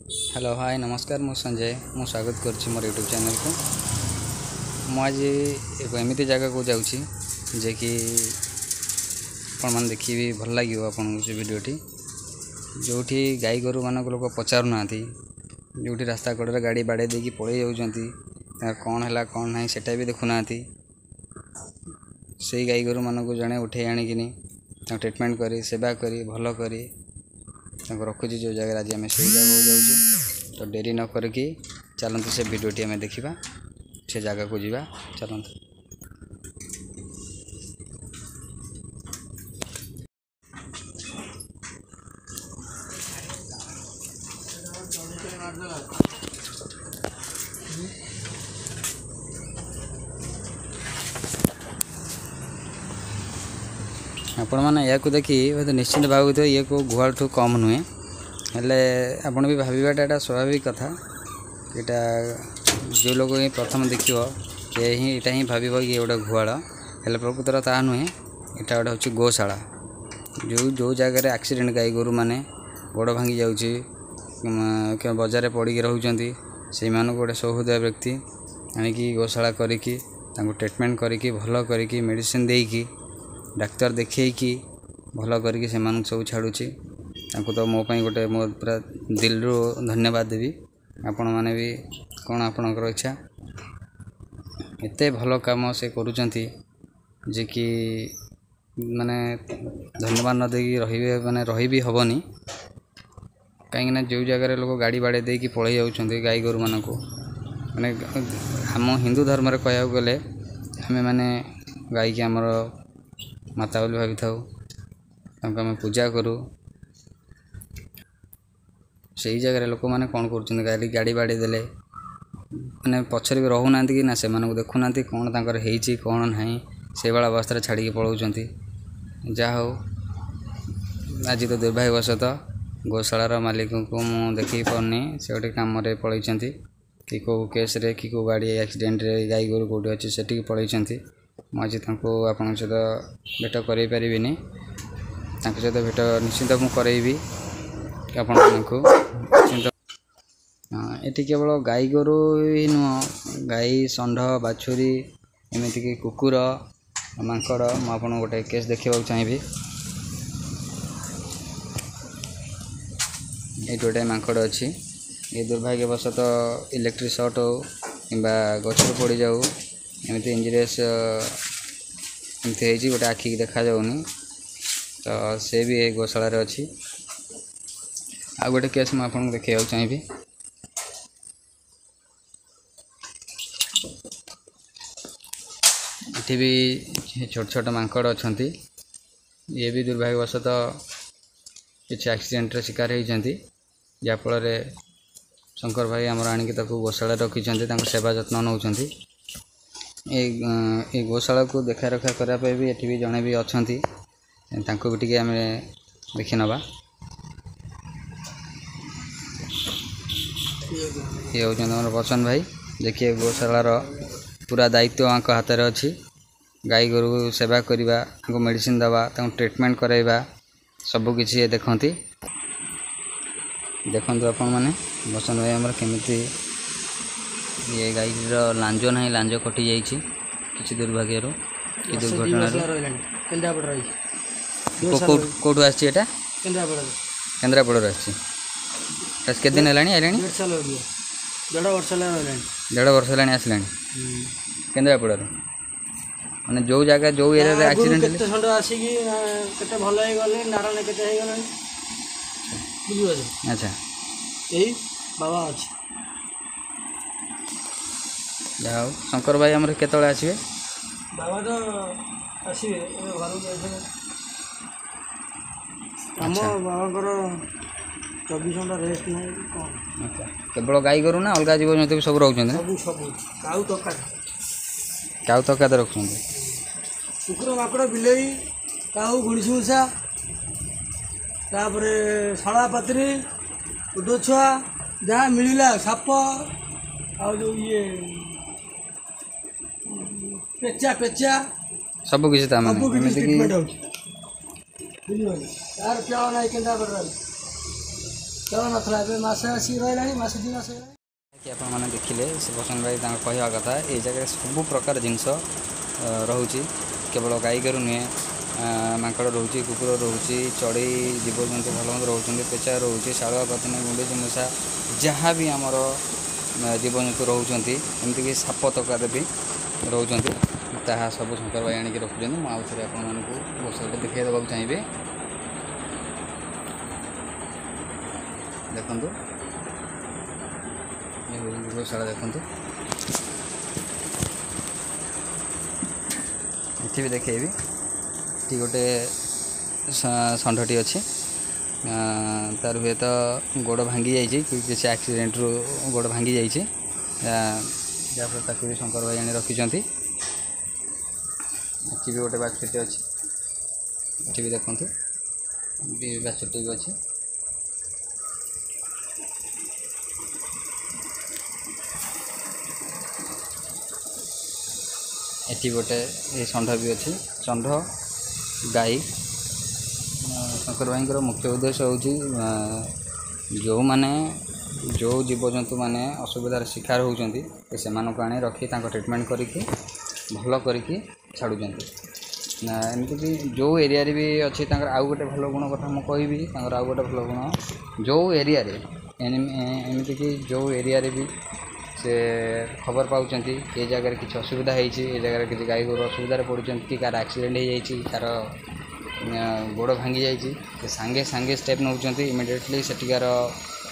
Hello hi नमस्कार मु संजय मु स्वागत कर मोर यूट्यूब चैनल को मुझे एक एमती जगह को जाऊँगी जे कि आपण मैंने देखिए भल लगे आपन से वीडियोटी जो गाई गोरु मान लोक पचारूना जो रास्ता कड़े गाड़ी बाड़े देकी पड़े जाऊँच कौन है कौन ना सेटा भी देखुना से गाई गोरु मान को जड़े उठे आणिकी ट्रीटमेंट करी सेवा करी भल करी रखुची जो जगह आज आम से जगह जाऊँ तो डेरी न करके चलते से वीडियोटी आम देखा से जगह को जीवा चलते। आपण मैंने या देखी निश्चिंत भाव ये को गुहाल ठू कम नुहे हेले आपण भी भावाटा एटा स्वाभाविक कथा यहाँ जो लोग ही प्रथम देख यहाँ ही भाव कि गोटे गुहाल हेले प्रकृतर ता नुहे यहाँ गोटे हूँ गोशाला जो जगह एक्सीडेंट गाई गोरु मैंने गोड़ भांगी जाऊँगी बजार पड़ी रोचे से गोटे सौहृदय व्यक्ति आणिकी गोशाला करी ट्रीटमेंट करी भल करी मेडिसिन देकी डाक्तर देखी भल करके सब छाड़ुची तो मोपाई गोटे मो पूरा दिल रू धन्यवाद देवी आपण मैंने भी कौन आपणकर इच्छा एते भल काम से करुँच जे कि माने धन्यवाद न देकी रही माने रही भी हेनी कहीं जो जगह लोग गाड़ी बाड़े देकी पड़े जाऊँच गाई गोरु मान को माने आम हिंदू धर्म कह गले आम मैंने गाई की आमर माता बोली भावी था आम पूजा करूँ से जगह लोक मैंने कौन कर गाड़ी गाड़ी बाड़ी देले मैंने पछरे भी रहूना कि ना से देखुना कौन तांकर हेची कौन ना से भाया अवस्था छाड़ी पलाउंट जा हो आज तो दुर्भाग्यवशत गोशालार मालिक को मु देखी पारनी से गोटे कम पलैंट कि कौ केस रे कि कौ गाड़ी एक्सीडेंट रे गाई गोरु कौटी अच्छी से पलैंट मुझे आपण सहित भेट कर पारिनी सहित भेट निश्चिंत मुझे करेबी आपण निश्चिंत ये केवल गाई गोरु ही नुह गाई षंढ बाछुरी एमती कि कुकुर मांकड़ मुझे गोटे केस देखा चाहिए ये गोटे मांकड़ अच्छी ये दुर्भाग्यवशत इलेक्ट्रिक सर्ट हो कि गच पड़ जाऊ एमती इंजुरीस एमती गोटे आखिक देखा जाऊनी तो से भी गोशाला अच्छी आ गोटे केस मुझे आपको देखा चाहिए इठी भी छोट छोट मांकड़ अच्छा ये भी दुर्भाग्यवशत किसी एक्सीडेंट शिकार होती जहाँफल शंकर भाई आमर आणिक गोशाला रखी सेवा जत्न नौ ये गोशाला को देखा रखा करने भी ये जड़े भी अच्छा भी टी आम देखी नवा ये हूँ बच्चन भाई देखिए गोशालार पूरा दायित्व आंक हाथ में अच्छी गाई गोरु सेवा करवा मेडिसिन दवा ट्रीटमेंट कराइबा सबकि देखती देखु आपण मैंने बच्चन भाई आमर केमिति ये गाई लांज ना लांज कटि जाइए किसी दुर्भाग्य कि दुर्घटना कौटू आटा केन्द्रापड़ के दिन है आइलानी 1.5 वर्ष है आसला केन्द्रापड़ मैंने जो जगह जो एरिया एक्सीडेंट अच्छा बाबा अच्छे जाओ शंकर भाई आमर केतले आसबे बाबा तो आसबे घर आम बाबा 24 घंटा रेस्ट नहीं कौन अच्छा केवल गाई गोरु ना अलग जीव जंतु सब रोच काऊ तक रख कुकुर माकड़ बिलई काऊ गुणसी मूषा तापर शाला पात्री उड छुआ जहाँ मिलला साप आ जो ये पेचा पेचा सब किसी ट्रीटमेंट हो यार क्या होना है केंद्रा କେବଳ ନଥିଲା ଏବେ ମାସେ ଆସିକି ରହିଲାଣି ମାସେ 2 ମାସ ହେଲାଣି। कि आपने देखिले से बसंत भाई कहवा कथा ये जगह सब प्रकार जिनस रोचे केवल गाई गोरु नुहे माकड़ रोचे कुकुर रोचे चढ़ई जीवजंतु भल मत रोच पेचा रोचे शालुआ पतन गुंडीची मूषा जहाँ भी आमर जीवजंतु रोचती एमतीक साप तक भी रोच सब शंकर भाई आणिक रखुच्च मुझे आपको गोशाला देखा देवा चाहिए देखु गोशाला देखु ये भी देखेबी ये गोटे षंढटी अच्छी तार हुए तो गोड़ भांगी जाइए किसी एक्सीडेंट रू गोड़ भांगी जाइए जहाँफल ताकि भी शंकर भाई आनी रखिंट ये भी गोटे बाछुरी अच्छी ये भी देखु बाछुरी भी अच्छी एटी गोटे ये षंढ भी अच्छी षंढ गाई शंकर भाई मुख्य उद्देश्य हूँ जो मैंने जो जीवजंतु मैंने असुविधार शिकार होती से आनी रखी ट्रिटमेंट करके भल करके छाड़ुंट एमती जो एरिया भी अच्छी आउ गोटे भल गुण कथा मुझे कहबी आउ गोटे भल गुण जो एरिया एमती कि जो एरिया भी से खबर पाँच ये जगह किसी असुविधा होती ये जगह किसी गाई गोरु असुविधार पड़ुंट कि कार एक्सीडेंट हो जाए कार गोड़ भांगी जाइए सांगे सांगे स्टेप नौ इमिडिएटली सेठिकार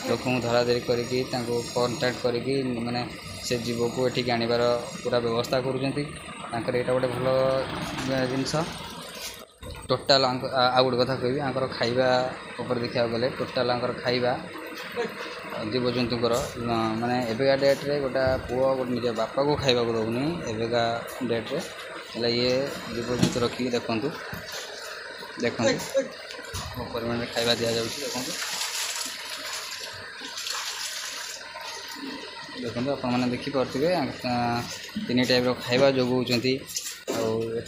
लोक धरा धरी करके कंटाक्ट करके माने से जीव को एठिक आनिबार पूरा व्यवस्था करुँच यहाँ गोटे भल जिनस टोटाल आ गोटे कथा कहबी आंकर खाइबा ऊपर देखा गले टोटाल आंकर खाइबा जीवजंतुकर माने एवेका डेट्रे गोटा पुओ गोटे निज बापा को खाइबा को दौनी एवेका डेट्रे है ये जीवजंतु रखिक देखु देखो परिमाण खाइबा दि जाऊँ देखो देखो आपने देखिपे 3 टाइप खाइबा जोगाऊँच आते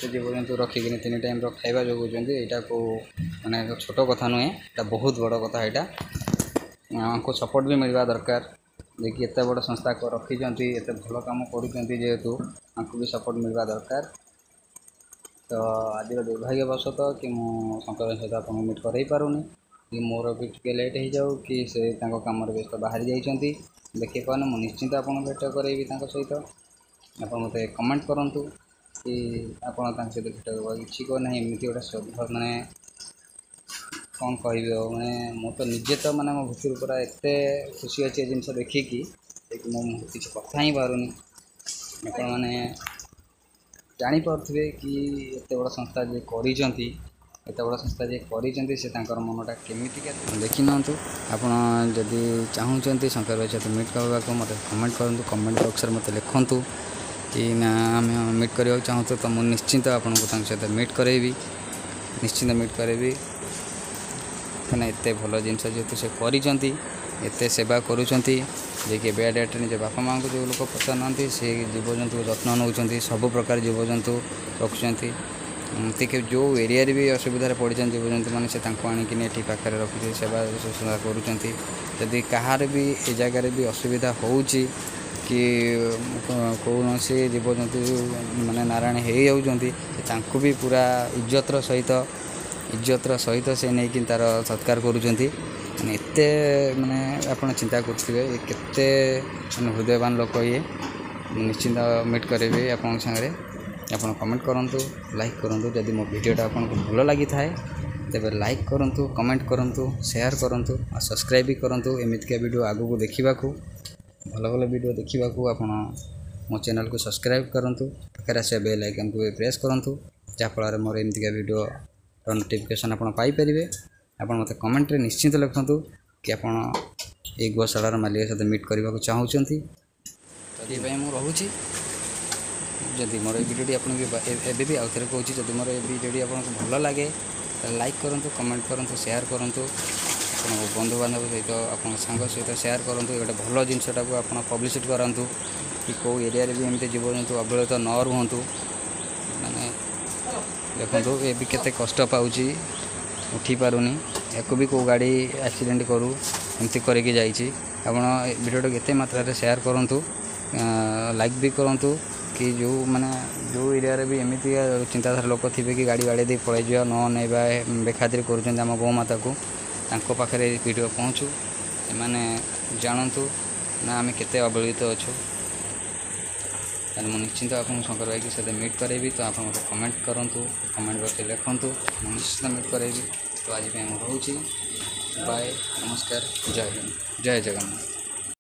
जीवजंतु रखिक 3 टाइम खाइबा जोगाऊँच यहाँ को माने छोट कथा नुहे ये बहुत बड़ कथा यहाँ को सपोर्ट भी मिलवा दरकार देखिए एत बड़ संस्था को रखिंट एत भल कम करेतु आपको भी सपोर्ट मिलवा दरकार तो आज दुर्भाग्यवशत कि मु शंकर सहित आप मीट कर पारूनी कि मोर भी टे लेट हो जाऊ कि से कम व्यस्त बाहरी जाइए देखी पाने मुझे निश्चिंत आपको भेट करेबी सहित आप मत कमेंट करूँ कि आपड़ सहित भेट करवा इच्छुक ना एमती गोटे माने कौन कह मैंने मो तो निजे तो मैंने मो भीतर पूरा एत खुशी अच्छे जिन देखिकी मुझे कथा ही पारूनी आप मैंने जापे कि एत बड़ संस्था जी करते एत बड़ संस्था जी करते से मनटा केमितिका देखी ना आप जदि चाहूँगी शंकर भाई सहित मीट करने को मत कमेंट करूँ कमेंट बॉक्स में मत लिखु कि ना आम मीट करने चाहूँ तो मुझे निश्चिंत आपको सहित मीट करेबी निश्चिंत मीट करेबी कहना एत भल जिनस जेहतु से करते सेवा करुँच जे बेड डेट्रे निज बापा माँ को जो लोक पचार से जीवजंतु जत्न नौ सब प्रकार जीवजंतु रखुँच जो एरिया भी असुविधा पड़ जीवजंतु मैंने से आणिक ये पाखे रखुचे सेवा शुश्रूषा करुँच कहार भी ए जगार भी असुविधा हो कौन से जीवजंतु माने नारायण हो जाती भी पूरा इज्जतर सहित से नहीं तार सत्कार करुँच माने एते माने आप चिंता करुवे केते माने हृदयवान लोक ये निश्चिंत मीट करेंगे आप सागर आप कमेंट करूँ लाइक करूँ जदि मो भिडियोटा आपको भल लगी थाए तेज लाइक करूँ कमेंट करूँ शेयर करूँ और सब्सक्राइब भी करूँ एमतीका वीडियो आगू को देखा भल भल वीडियो देखा आप मो चैनल को सब्सक्राइब करूँ पाखे से बेल आइकन को प्रेस करूँ जहाँफल मोर एमतीका वीडियो नोटिफिकेशन आप पाइपर आप मत कमेंट निश्चिंत लिखु कि आप गोशालार मालिक सहित मीट करने को चाहूँगी तो ये मुझे जदि मोर वीडियो आपको भी आउ थे कहूँ जब मोर वीडियो आपको भल लगे तो लाइक करूँ कमेंट करूँ शेयर करूँ बंधु बांधव सहित आप सांग सहित शेयर करूँ गोटे भल जिनसटा को आप पब्लिसिटी करूँ कि कौ एरिया भी एमती जीवजंतु अवहेलित न रुहतु माने देखो ये भी केते कष्ट पाऊँ उठी पारूनी या भी कौ गाड़ी एक्सीडेंट करूँ एमती करके जाइए। आपण वीडियो एते मात्रा रे शेयर करंतु, लाइक भी करंतु कि जो माने जो एरिया रे भी एमती चिंताधारा लोक थे कि गाड़ी बाड़े दे पड़े जा न नेबा बेखातिर करुँच आम गौमाता को तांको पाखरे वीडियो पहुँचू, एमाने जानतु ना आम केते अवहेलित अच्छु। मुझे निश्चिंत आप शंकर भाई के साथ मीट करेबी, तो आप कमेंट करूँ, कमेंट बॉक्स लिखु, निश्चित मीट करेबी। तो आज रोचे बाय, नमस्कार, जय जगन्नाथ।